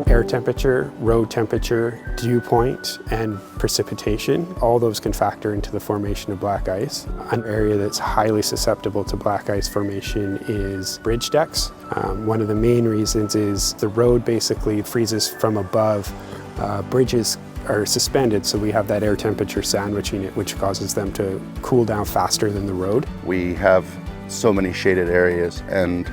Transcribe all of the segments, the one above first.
Air temperature, road temperature, dew point, and precipitation, all those can factor into the formation of black ice. An area that's highly susceptible to black ice formation is bridge decks. One of the main reasons is the road basically freezes from above. Bridges are suspended, so we have that air temperature sandwiching it, which causes them to cool down faster than the road. We have so many shaded areas and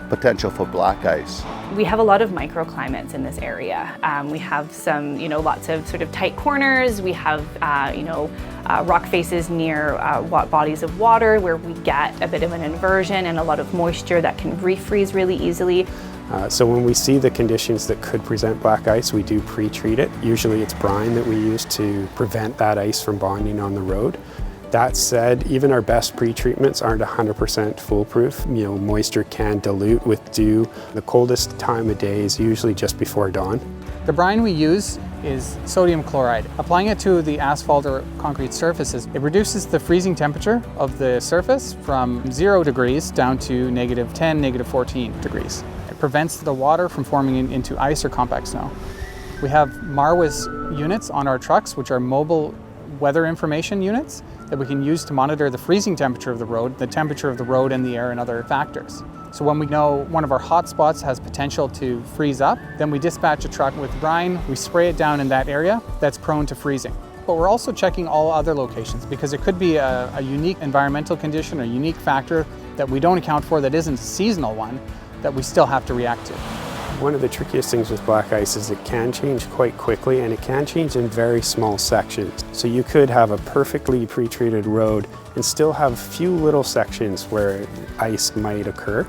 potential for black ice. We have a lot of microclimates in this area. We have some, lots of sort of tight corners. We have, rock faces near bodies of water where we get a bit of an inversion and a lot of moisture that can refreeze really easily. So when we see the conditions that could present black ice, we do pre-treat it. Usually it's brine that we use to prevent that ice from bonding on the road. That said, even our best pre-treatments aren't 100% foolproof. Moisture can dilute with dew. The coldest time of day is usually just before dawn. The brine we use is sodium chloride. Applying it to the asphalt or concrete surfaces, it reduces the freezing temperature of the surface from 0 degrees down to -10, -14 degrees. It prevents the water from forming into ice or compact snow. We have Marwas units on our trucks, which are mobile weather information units that we can use to monitor the freezing temperature of the road, the temperature of the road and the air and other factors. So when we know one of our hot spots has potential to freeze up, then we dispatch a truck with brine, we spray it down in that area that's prone to freezing. But we're also checking all other locations because it could be a unique environmental condition or unique factor that we don't account for that isn't a seasonal one that we still have to react to. One of the trickiest things with black ice is it can change quite quickly, and it can change in very small sections. So you could have a perfectly pre-treated road and still have a few little sections where ice might occur.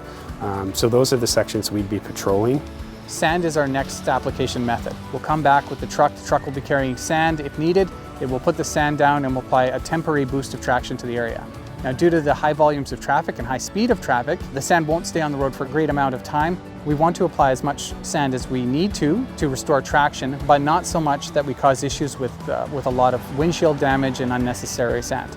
So those are the sections we'd be patrolling. Sand is our next application method. We'll come back with the truck. The truck will be carrying sand if needed. It will put the sand down and will apply a temporary boost of traction to the area. Now, due to the high volumes of traffic and high speed of traffic, the sand won't stay on the road for a great amount of time. We want to apply as much sand as we need to restore traction, but not so much that we cause issues with a lot of windshield damage and unnecessary sand.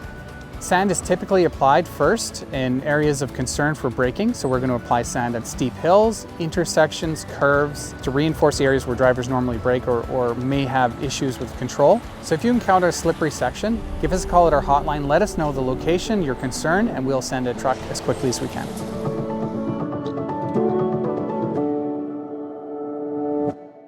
Sand is typically applied first in areas of concern for braking, so we're going to apply sand at steep hills, intersections, curves, to reinforce the areas where drivers normally brake or may have issues with control. So if you encounter a slippery section, give us a call at our hotline, let us know the location, your concern, and we'll send a truck as quickly as we can.